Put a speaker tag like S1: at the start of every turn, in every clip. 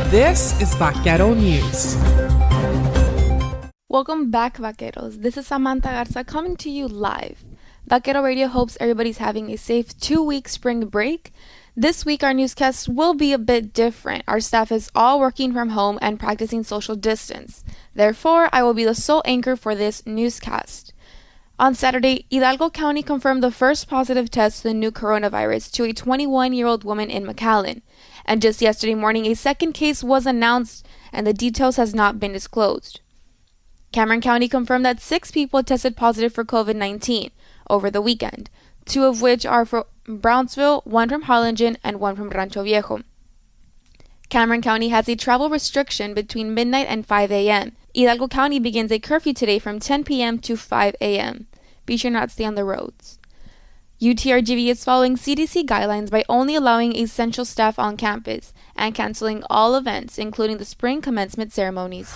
S1: This is Vaquero News.
S2: Welcome back, Vaqueros. This is Samantha Garza coming to you live. Vaquero Radio hopes everybody's having a safe 2-week spring break. This week, our newscast will be a bit different. Our staff is all working from home and practicing social distance. Therefore, I will be the sole anchor for this newscast. On Saturday, Hidalgo County confirmed the first positive test to the new coronavirus to a 21-year-old woman in McAllen. And just yesterday morning, a second case was announced, and the details has not been disclosed. Cameron County confirmed that 6 people tested positive for COVID-19 over the weekend, 2 of which are from Brownsville, 1 from Harlingen, and 1 from Rancho Viejo. Cameron County has a travel restriction between midnight and 5 a.m. Hidalgo County begins a curfew today from 10 p.m. to 5 a.m. Be sure not to stay on the roads. UTRGV is following CDC guidelines by only allowing essential staff on campus and canceling all events, including the spring commencement ceremonies.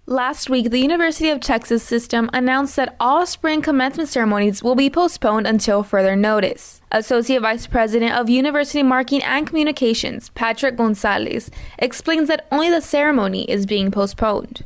S2: Last week, the University of Texas system announced that all spring commencement ceremonies will be postponed until further notice. Associate Vice President of University Marketing and Communications, Patrick Gonzalez, explains that only the ceremony is being postponed.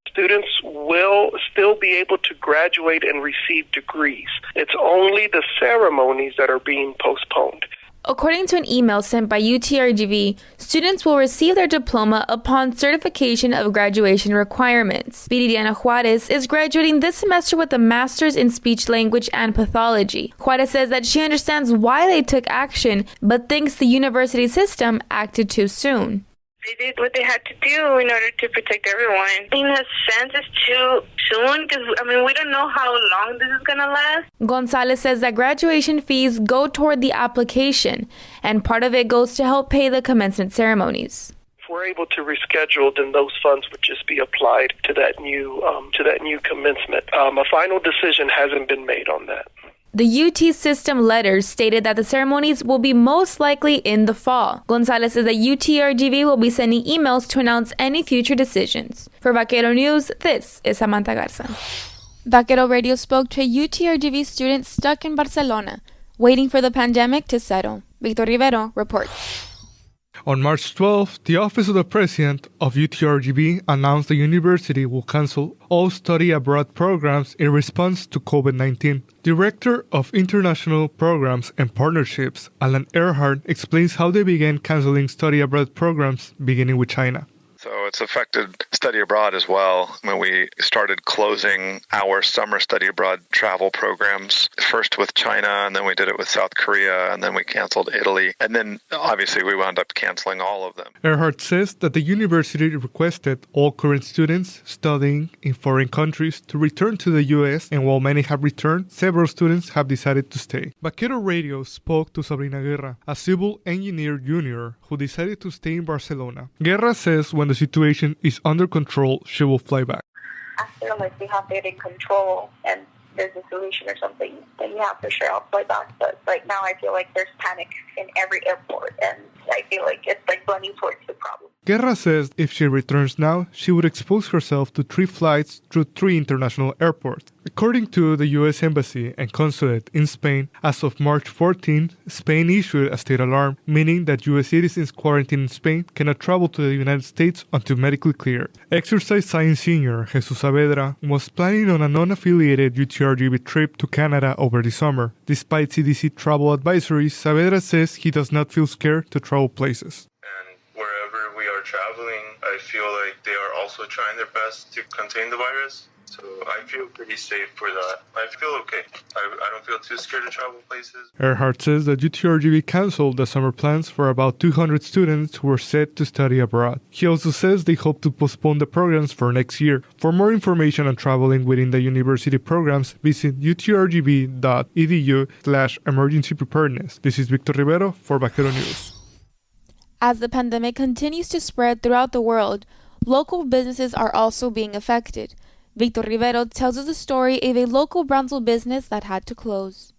S3: Students will still be able to graduate and receive degrees. It's only the ceremonies that are being postponed.
S2: According to an email sent by UTRGV, students will receive their diploma upon certification of graduation requirements. Viridiana Juarez is graduating this semester with a master's in speech language and pathology. Juarez says that she understands why they took action, but thinks the university system acted too soon.
S4: They did what they had to do in order to protect everyone. In a sense, it's too soon because, we don't know how long this is going to last.
S2: Gonzalez says that graduation fees go toward the application, and part of it goes to help pay the commencement ceremonies.
S3: If we're able to reschedule, then those funds would just be applied to that new commencement. A final decision hasn't been made on that.
S2: The UT system letter stated that the ceremonies will be most likely in the fall. Gonzalez says that UTRGV will be sending emails to announce any future decisions. For Vaquero News, this is Samantha Garza. Vaquero Radio spoke to a UTRGV student stuck in Barcelona, waiting for the pandemic to settle. Victor Rivero reports.
S5: On March 12th, the Office of the President of UTRGV announced the university will cancel all study abroad programs in response to COVID-19. Director of International Programs and Partnerships, Alan Earhart, explains how they began canceling study abroad programs, beginning with China.
S6: So it's affected study abroad as well. When we started closing our summer study abroad travel programs, first with China, and then we did it with South Korea, and then we canceled Italy. And then obviously we wound up canceling all of them.
S5: Earhart says that the university requested all current students studying in foreign countries to return to the U.S., and while many have returned, several students have decided to stay. Vaquero Radio spoke to Sabrina Guerra, a civil engineer junior who decided to stay in Barcelona. Guerra says when the situation is under control, she will fly back.
S4: I feel like we have it in control and there's a solution or something, then yeah, for sure I'll fly back. But right now I feel like there's panic in every airport and I feel like it's like running towards the problem.
S5: Guerra says if she returns now, she would expose herself to 3 flights through 3 international airports. According to the U.S. Embassy and Consulate in Spain, as of March 14, Spain issued a state alarm, meaning that U.S. citizens quarantined in Spain cannot travel to the United States until medically cleared. Exercise science senior Jesus Saavedra was planning on a non-affiliated UTRGV trip to Canada over the summer. Despite CDC travel advisories, Saavedra says he does not feel scared to travel places.
S7: We are traveling, I feel like they are also trying their best to contain the virus. So I feel pretty safe for that. I feel okay. I don't feel too scared to travel places.
S5: Earhart says that UTRGV canceled the summer plans for about 200 students who were set to study abroad. He also says they hope to postpone the programs for next year. For more information on traveling within the university programs, visit utrgv.edu/emergency preparedness. This is Victor Rivero for Vaquero News.
S2: As the pandemic continues to spread throughout the world, local businesses are also being affected. Victor Rivero tells us the story of a local Brownsville business that had to close.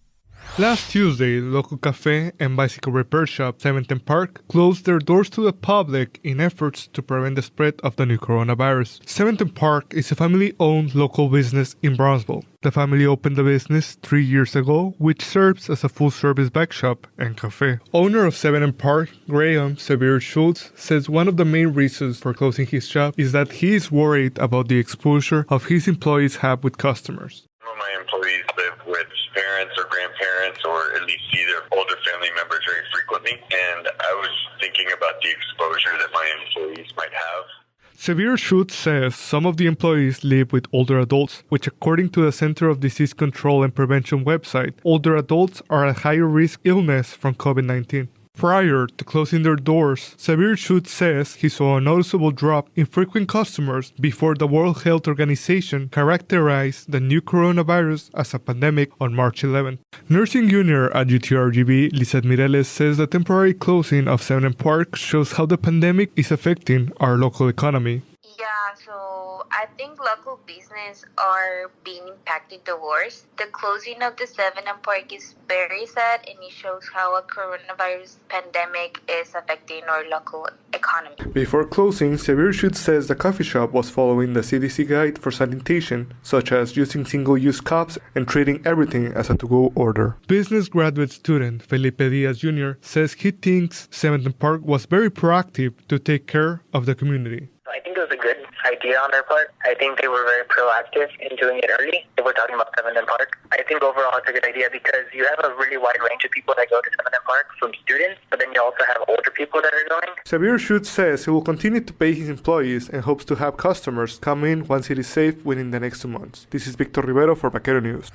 S5: Last Tuesday, local cafe and bicycle repair shop 7th Park closed their doors to the public in efforts to prevent the spread of the new coronavirus. 7th Park is a family-owned local business in Brownsville. The family opened the business 3 years ago, which serves as a full-service bike shop and cafe. Owner of 7th Park, Graham Severe Schultz, says one of the main reasons for closing his shop is that he is worried about the exposure of his employees have with customers.
S8: Some of my employees live with parents or grandparents or at least see their older family members very frequently, and I was thinking about the exposure that my employees might have.
S5: Severe Schutz says some of the employees live with older adults, which according to the Center of Disease Control and Prevention website, older adults are at higher risk illness from COVID-19. Prior to closing their doors, Severe Schutz says he saw a noticeable drop in frequent customers before the World Health Organization characterized the new coronavirus as a pandemic on March 11. Nursing junior at UTRGV, Lizeth Mireles, says the temporary closing of 7th Park shows how the pandemic is affecting our local economy.
S9: Yeah, so I think local business are being impacted the worst. The closing of the 7th Park is very sad, and it shows how a coronavirus pandemic is affecting our local economy.
S5: Before closing, Severe Schutz says the coffee shop was following the CDC guide for sanitation, such as using single-use cups and treating everything as a to-go order. Business graduate student Felipe Diaz Jr. says he thinks 7th Park was very proactive to take care of the community.
S10: I think it was a good idea on their part. I think they were very proactive in doing it early. If we're talking about 7th Park, I think overall it's a good idea because you have a really wide range of people that go to 7th Park, from students, but then you also have older people that are going.
S5: Severe Schutz says he will continue to pay his employees and hopes to have customers come in once it is safe within the next 2 months. This is Victor Rivero for Vaquero News.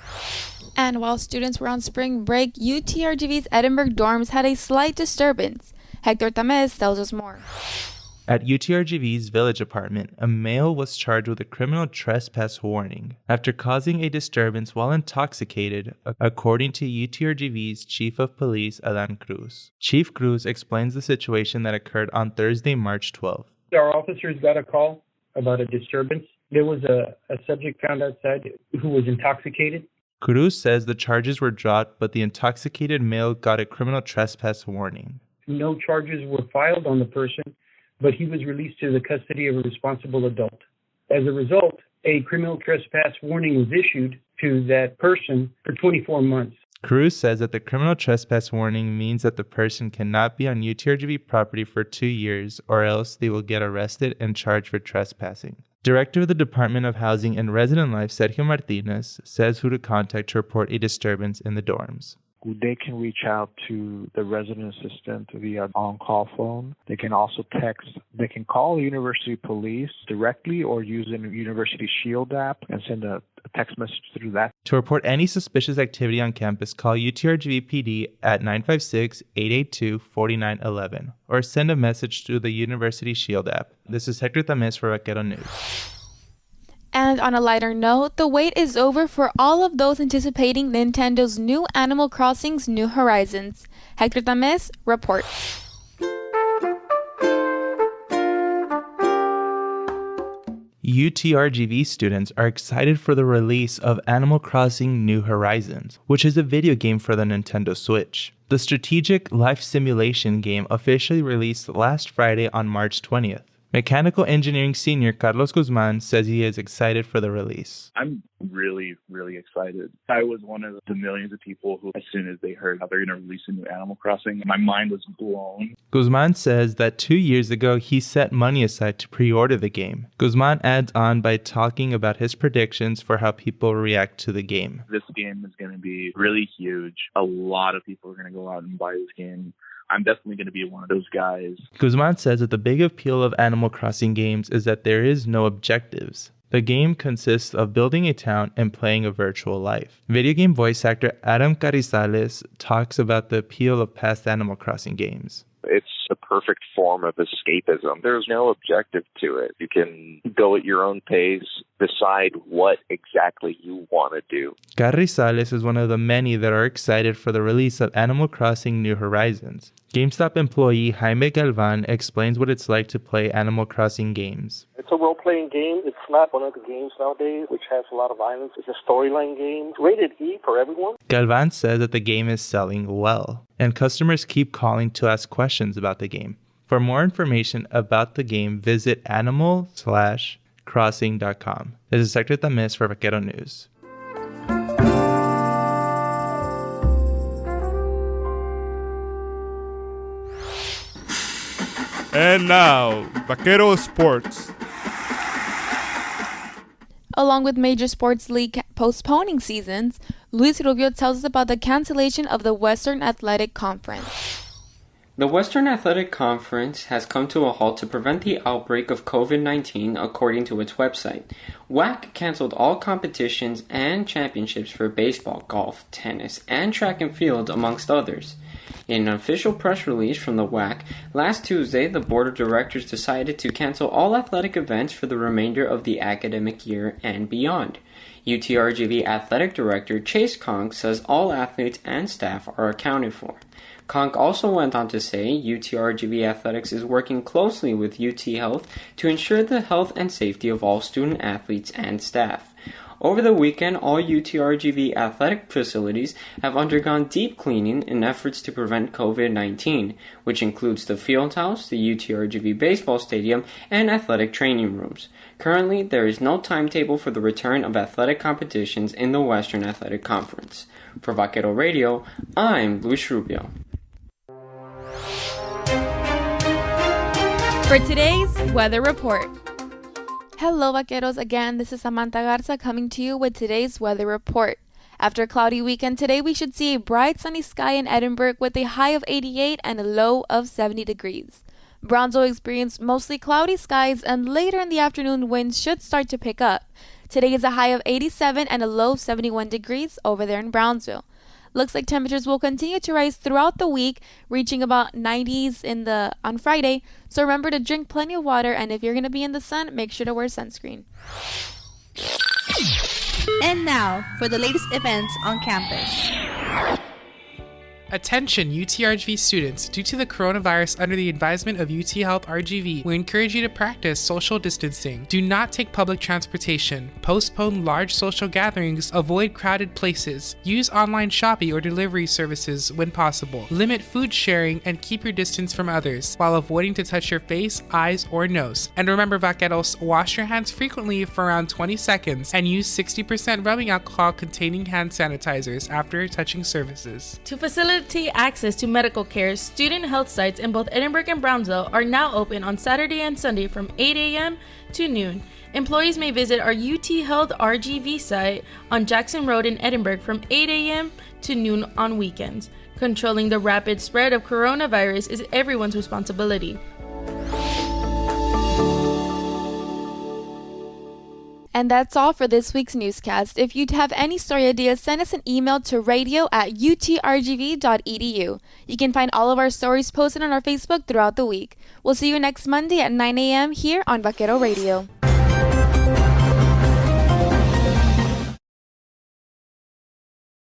S2: And while students were on spring break, UTRGV's Edinburgh dorms had a slight disturbance. Hector Tamez tells us more.
S11: At UTRGV's village apartment, a male was charged with a criminal trespass warning after causing a disturbance while intoxicated, according to UTRGV's Chief of Police, Adan Cruz. Chief Cruz explains the situation that occurred on Thursday, March 12th.
S12: Our officers got a call about a disturbance. There was a subject found outside who was intoxicated.
S11: Cruz says the charges were dropped, but the intoxicated male got a criminal trespass warning.
S12: No charges were filed on the person, but he was released to the custody of a responsible adult. As a result, a criminal trespass warning was issued to that person for 24 months.
S11: Cruz says that the criminal trespass warning means that the person cannot be on UTRGV property for 2 years, or else they will get arrested and charged for trespassing. Director of the Department of Housing and Resident Life, Sergio Martinez, says who to contact to report a disturbance in the dorms.
S13: They can reach out to the resident assistant via on-call phone. They can also text. They can call university police directly or use the University Shield app and send a text message through that.
S11: To report any suspicious activity on campus, call UTRGV PD at 956-882-4911 or send a message through the University Shield app. This is Hector Tamez for Vaquero News.
S2: And on a lighter note, the wait is over for all of those anticipating Nintendo's new Animal Crossing's New Horizons. Hector Tamez reports.
S11: UTRGV students are excited for the release of Animal Crossing New Horizons, which is a video game for the Nintendo Switch. The strategic life simulation game officially released last Friday on March 20th. Mechanical engineering senior Carlos Guzman says he is excited for the release.
S14: I'm really excited. I was one of the millions of people who, as soon as they heard how they're going to release a new Animal Crossing, my mind was blown.
S11: Guzman says that 2 years ago, he set money aside to pre-order the game. Guzman adds on by talking about his predictions for how people react to the game.
S14: This game is going to be really huge. A lot of people are going to go out and buy this game. I'm definitely going to be one of those guys.
S11: Guzman says that the big appeal of Animal Crossing games is that there is no objectives. The game consists of building a town and playing a virtual life. Video game voice actor Adam Carrizales talks about the appeal of past Animal Crossing games.
S15: It's the perfect form of escapism. There's no objective to it. You can go at your own pace, decide what exactly you want to do.
S11: Carrizales is one of the many that are excited for the release of Animal Crossing New Horizons. GameStop employee Jaime Galvan explains what it's like to play Animal Crossing games.
S16: It's a role-playing game. It's not one of the games nowadays, which has a lot of violence. It's a storyline game. It's rated E for everyone.
S11: Galvan says that the game is selling well, and customers keep calling to ask questions about the game. For more information about the game, visit animal-crossing.com. This is Hector Tamés for Vaquero News.
S5: And now, Vaquero Sports.
S2: Along with major sports league postponing seasons, Luis Rubio tells us about the cancellation of the Western Athletic Conference.
S17: The Western Athletic Conference has come to a halt to prevent the outbreak of COVID-19, according to its website. WAC canceled all competitions and championships for baseball, golf, tennis, and track and field, amongst others. In an official press release from the WAC, last Tuesday, the board of directors decided to cancel all athletic events for the remainder of the academic year and beyond. UTRGV Athletic Director Chase Conk says all athletes and staff are accounted for. Conk also went on to say UTRGV Athletics is working closely with UT Health to ensure the health and safety of all student athletes and staff. Over the weekend, all UTRGV athletic facilities have undergone deep cleaning in efforts to prevent COVID-19, which includes the field house, the UTRGV baseball stadium, and athletic training rooms. Currently, there is no timetable for the return of athletic competitions in the Western Athletic Conference. For Vaquero Radio, I'm Luis Rubio.
S2: For today's weather report. Hello, Vaqueros. Again, this is Samantha Garza coming to you with today's weather report. After a cloudy weekend today, we should see a bright sunny sky in Edinburgh with a high of 88 and a low of 70 degrees. Brownsville experienced mostly cloudy skies, and later in the afternoon, winds should start to pick up. Today is a high of 87 and a low of 71 degrees over there in Brownsville. Looks like temperatures will continue to rise throughout the week, reaching about 90s on Friday. So remember to drink plenty of water, and if you're going to be in the sun, make sure to wear sunscreen.
S18: And now for the latest events on campus.
S1: Attention UTRGV students, due to the coronavirus under the advisement of UT Health RGV, we encourage you to practice social distancing. Do not take public transportation. Postpone large social gatherings. Avoid crowded places. Use online shopping or delivery services when possible. Limit food sharing and keep your distance from others while avoiding to touch your face, eyes, or nose. And remember, Vaqueros, wash your hands frequently for around 20 seconds and use 60% rubbing alcohol containing hand sanitizers after touching surfaces.
S19: To facilitate access to medical care, student health sites in both Edinburgh and Brownsville are now open on Saturday and Sunday from 8 a.m. to noon. Employees may visit our UT Health RGV site on Jackson Road in Edinburgh from 8 a.m. to noon on weekends. Controlling the rapid spread of coronavirus is everyone's responsibility.
S2: And that's all for this week's newscast. If you'd have any story ideas, send us an email to radio@utrgv.edu. You can find all of our stories posted on our Facebook throughout the week. We'll see you next Monday at 9 a.m. here on Vaquero Radio.